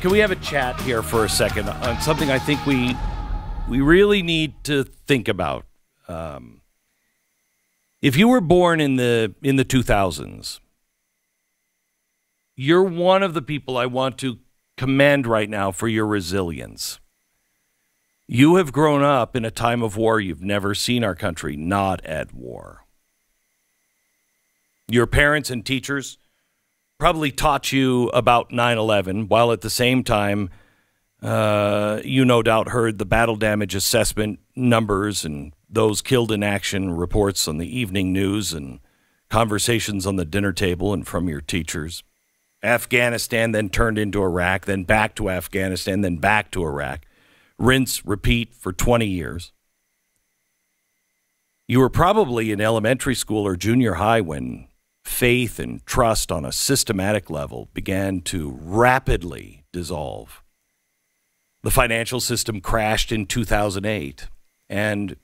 can we have a chat here for a second on something I think we really need to think about? If you were born in the 2000s, you're one of the people I want to commend right now for your resilience. You have grown up in a time of war. You've never seen our country not at war. Your parents and teachers probably taught you about 9/11, while at the same time, you no doubt heard the battle damage assessment numbers and those killed in action reports on the evening news and conversations on the dinner table and from your teachers. Afghanistan then turned into Iraq, then back to Afghanistan, then back to Iraq. Rinse, repeat for 20 years. You were probably in elementary school or junior high when faith and trust on a systematic level began to rapidly dissolve. The financial system crashed in 2008. And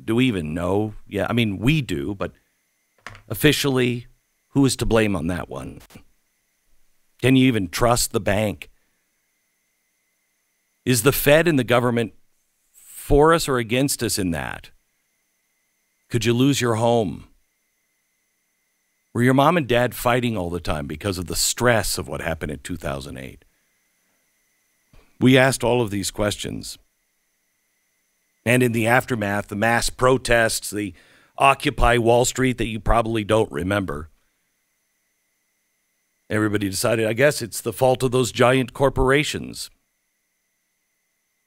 do we even know? Yeah, I mean, we do, but officially, who is to blame on that one? Can you even trust the bank? Is the Fed and the government for us or against us in that? Could you lose your home? Were your mom and dad fighting all the time because of the stress of what happened in 2008? We asked all of these questions. And in the aftermath, the mass protests, the Occupy Wall Street that you probably don't remember, everybody decided, I guess it's the fault of those giant corporations.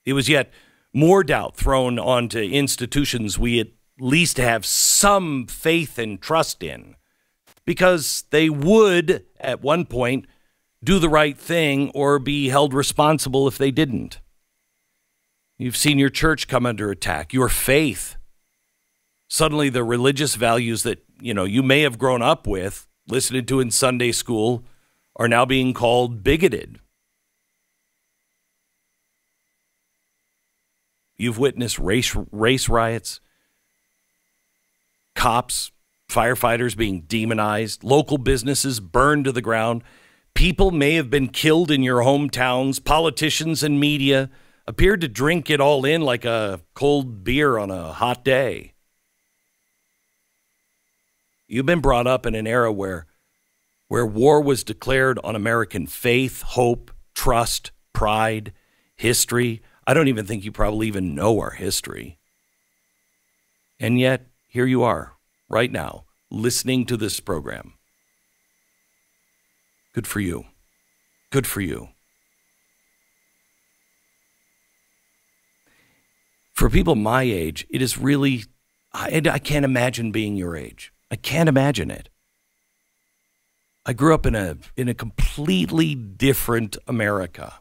It was yet more doubt thrown onto institutions we at least have some faith and trust in, because they would, at one point, do the right thing or be held responsible if they didn't. You've seen your church come under attack, your faith. Suddenly the religious values that, you may have grown up with, listened to in Sunday school, are now being called bigoted. You've witnessed race riots, cops, firefighters being demonized, local businesses burned to the ground. People may have been killed in your hometowns. Politicians and media appeared to drink it all in like a cold beer on a hot day. You've been brought up in an era where war was declared on American faith, hope, trust, pride, history. I don't even think you probably even know our history. And yet, here you are, right now, listening to this program. Good for you. Good for you. For people my age, it is really, I can't imagine being your age. I can't imagine it. I grew up in a completely different America.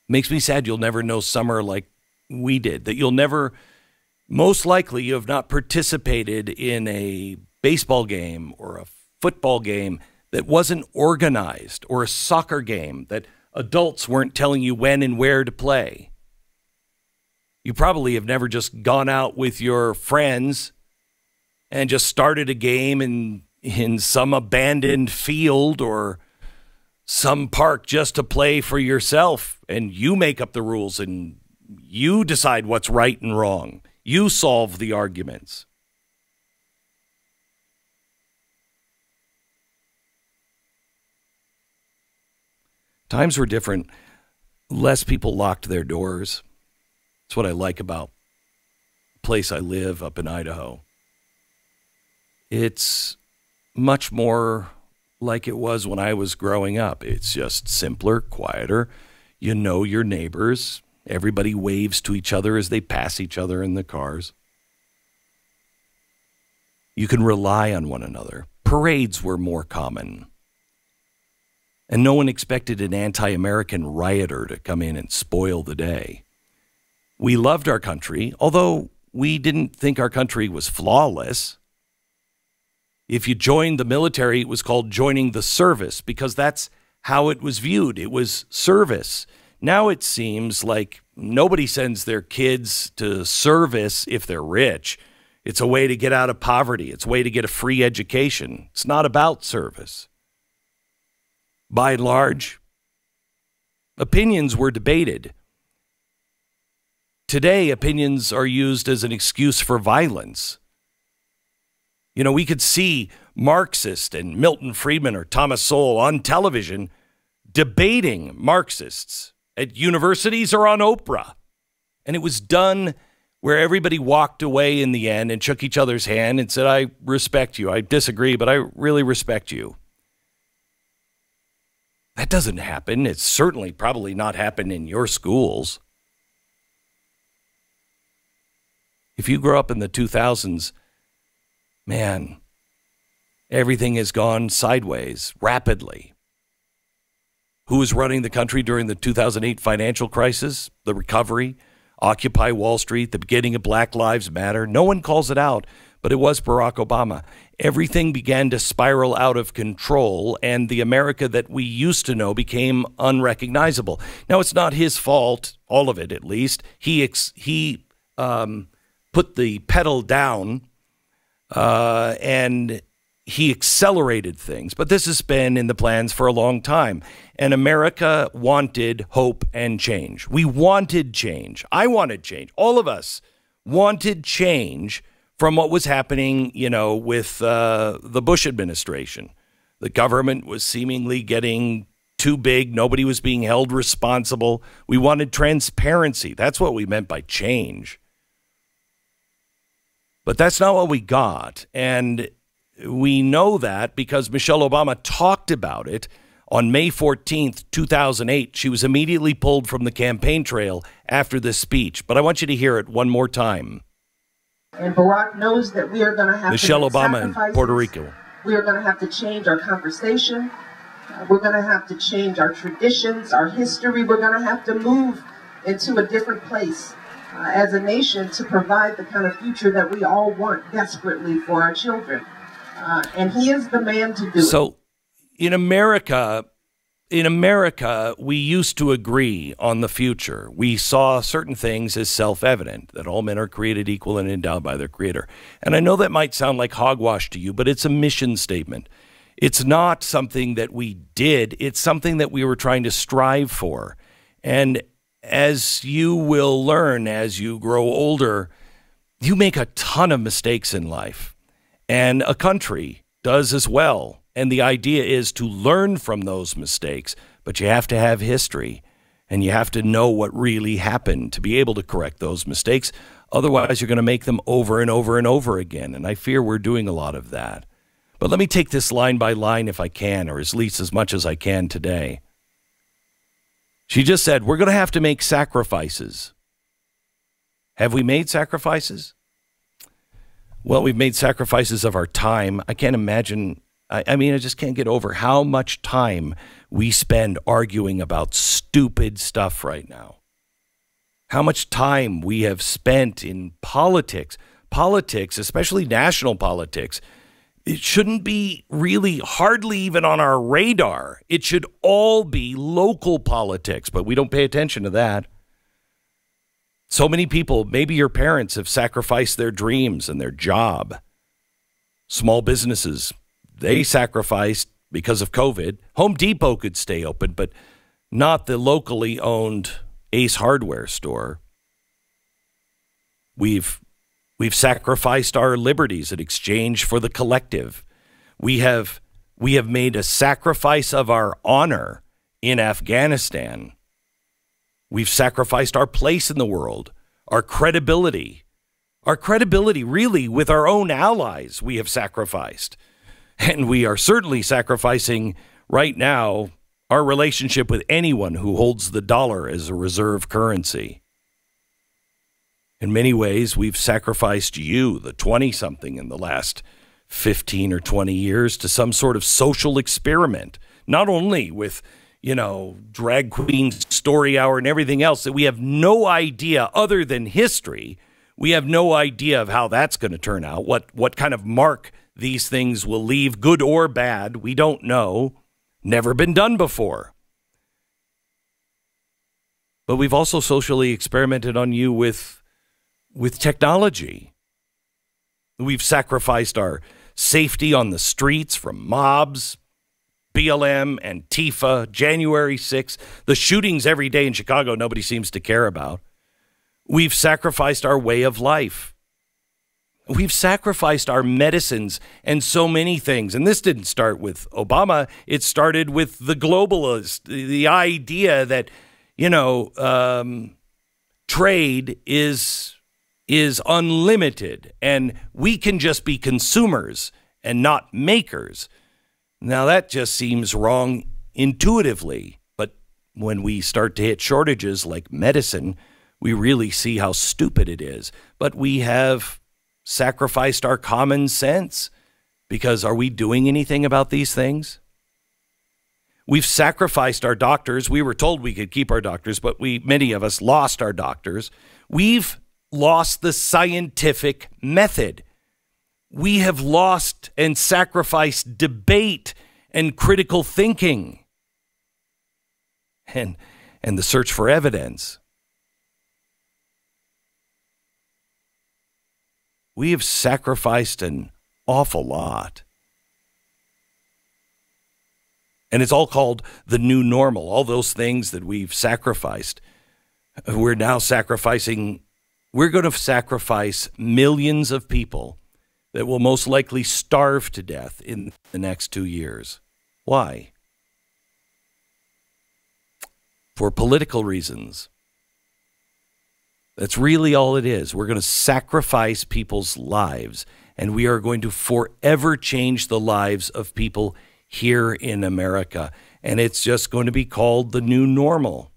Makes me sad you'll never know summer like we did, that you'll never, most likely you have not participated in a baseball game or a football game that wasn't organized, or a soccer game that adults weren't telling you when and where to play. You probably have never just gone out with your friends and just started a game in some abandoned field or some park just to play for yourself, and you make up the rules and you decide what's right and wrong. You solve the arguments. Times were different. Less people locked their doors. That's what I like about the place I live up in Idaho. It's much more like it was when I was growing up. It's just simpler, quieter. You know your neighbors. Everybody waves to each other as they pass each other in the cars. You can rely on one another. Parades were more common. And no one expected an anti-American rioter to come in and spoil the day. We loved our country, although we didn't think our country was flawless. If you joined the military, it was called joining the service, because that's how it was viewed. It was service. Now it seems like nobody sends their kids to service if they're rich. It's a way to get out of poverty. It's a way to get a free education. It's not about service. By and large, opinions were debated. Today, opinions are used as an excuse for violence. You know, we could see Marxist and Milton Friedman or Thomas Sowell on television debating Marxists at universities or on Oprah. And it was done where everybody walked away in the end and shook each other's hand and said, I respect you. I disagree, but I really respect you. That doesn't happen. It's certainly probably not happened in your schools. If you grew up in the 2000s, man, everything has gone sideways rapidly. Who was running the country during the 2008 financial crisis, the recovery, Occupy Wall Street, the beginning of Black Lives Matter? No one calls it out, but it was Barack Obama. Everything began to spiral out of control, and the America that we used to know became unrecognizable. Now, it's not his fault, all of it at least. He put the pedal down and he accelerated things. But this has been in the plans for a long time. And America wanted hope and change. We wanted change. I wanted change. All of us wanted change from what was happening, you know, with the Bush administration. The government was seemingly getting too big. Nobody was being held responsible. We wanted transparency. That's what we meant by change. But that's not what we got. And we know that because Michelle Obama talked about it on May 14th, 2008. She was immediately pulled from the campaign trail after this speech. But I want you to hear it one more time. And Barack knows that we are going to have Michelle to Obama in Puerto Rico. We are going to have to change our conversation. We're going to have to change our traditions, our history. We're going to have to move into a different place as a nation to provide the kind of future that we all want desperately for our children. And he is the man to do it. So in America, we used to agree on the future. We saw certain things as self-evident, that all men are created equal and endowed by their creator. And I know that might sound like hogwash to you, but it's a mission statement. It's not something that we did. It's something that we were trying to strive for. And as you will learn as you grow older, you make a ton of mistakes in life. And a country does as well. And the idea is to learn from those mistakes. But you have to have history. And you have to know what really happened to be able to correct those mistakes. Otherwise, you're going to make them over and over and over again. And I fear we're doing a lot of that. But let me take this line by line if I can, or at least as much as I can today. She just said, we're going to have to make sacrifices. Have we made sacrifices? Well, we've made sacrifices of our time. I can't imagine. I mean, I just can't get over how much time we spend arguing about stupid stuff right now. How much time we have spent in politics. Politics, especially national politics, it shouldn't be really hardly even on our radar. It should all be local politics, but we don't pay attention to that. So many people, maybe your parents, have sacrificed their dreams and their job. Small businesses, they sacrificed because of COVID. Home Depot could stay open, but not the locally owned Ace Hardware store. We've sacrificed our liberties in exchange for the collective. We have made a sacrifice of our honor in Afghanistan. We've sacrificed our place in the world, our credibility really with our own allies we have sacrificed. And we are certainly sacrificing right now our relationship with anyone who holds the dollar as a reserve currency. In many ways, we've sacrificed you, the 20-something, in the last 15 or 20 years to some sort of social experiment, not only with, you know, drag queen story hour and everything else that we have no idea other than history. We have no idea of how that's going to turn out, what kind of mark these things will leave, good or bad. We don't know. Never been done before. But we've also socially experimented on you with technology. We've sacrificed our safety on the streets from mobs, BLM, Antifa, January 6th, the shootings every day in Chicago nobody seems to care about. We've sacrificed our way of life. We've sacrificed our medicines and so many things. And this didn't start with Obama. It started with the globalist, the idea that, trade is unlimited and we can just be consumers and not makers. Now, that just seems wrong intuitively. But when we start to hit shortages like medicine, we really see how stupid it is. But we have sacrificed our common sense, because are we doing anything about these things? We've sacrificed our doctors. We were told we could keep our doctors, but many of us lost our doctors. We've lost the scientific method. We have lost and sacrificed debate and critical thinking and the search for evidence. We have sacrificed an awful lot. And it's all called the new normal. All those things that we've sacrificed, we're now sacrificing. We're going to sacrifice millions of people that will most likely starve to death in the next 2 years. Why? For political reasons. That's really all it is. We're going to sacrifice people's lives, and we are going to forever change the lives of people here in America. And it's just going to be called the new normal.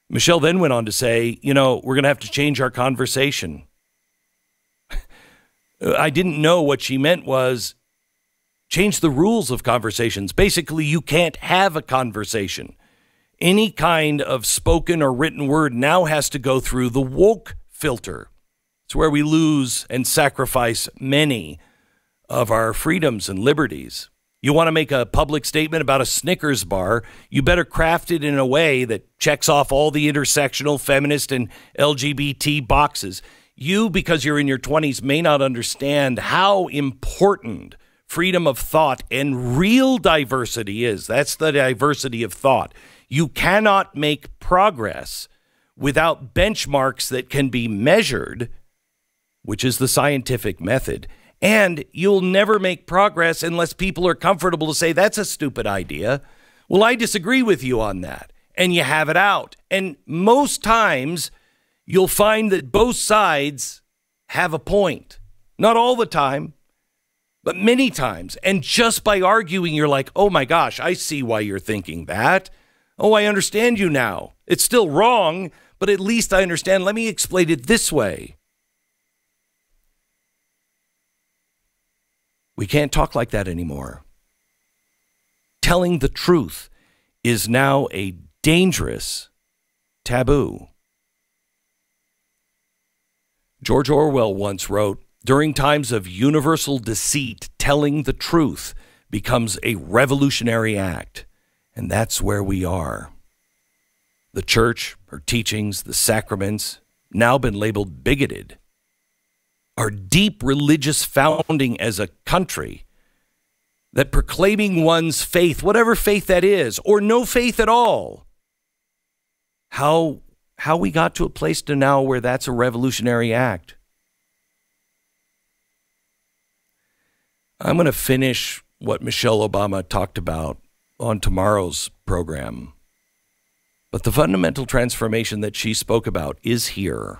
Michelle then went on to say, we're going to have to change our conversation. I didn't know what she meant was change the rules of conversations. Basically, you can't have a conversation. Any kind of spoken or written word now has to go through the woke filter. It's where we lose and sacrifice many of our freedoms and liberties. You want to make a public statement about a Snickers bar, you better craft it in a way that checks off all the intersectional, feminist, and LGBT boxes. You, because you're in your 20s, may not understand how important freedom of thought and real diversity is. That's the diversity of thought. You cannot make progress without benchmarks that can be measured, which is the scientific method. And you'll never make progress unless people are comfortable to say, that's a stupid idea. Well, I disagree with you on that. And you have it out. And most times you'll find that both sides have a point. Not all the time, but many times. And just by arguing, you're like, oh my gosh, I see why you're thinking that. Oh, I understand you now. It's still wrong, but at least I understand. Let me explain it this way. We can't talk like that anymore. Telling the truth is now a dangerous taboo. George Orwell once wrote, during times of universal deceit, telling the truth becomes a revolutionary act. And that's where we are. The church, her teachings, the sacraments, now been labeled bigoted. Our deep religious founding as a country, that proclaiming one's faith, whatever faith that is, or no faith at all, how we got to a place to now where that's a revolutionary act. I'm going to finish what Michelle Obama talked about on tomorrow's program. But the fundamental transformation that she spoke about is here.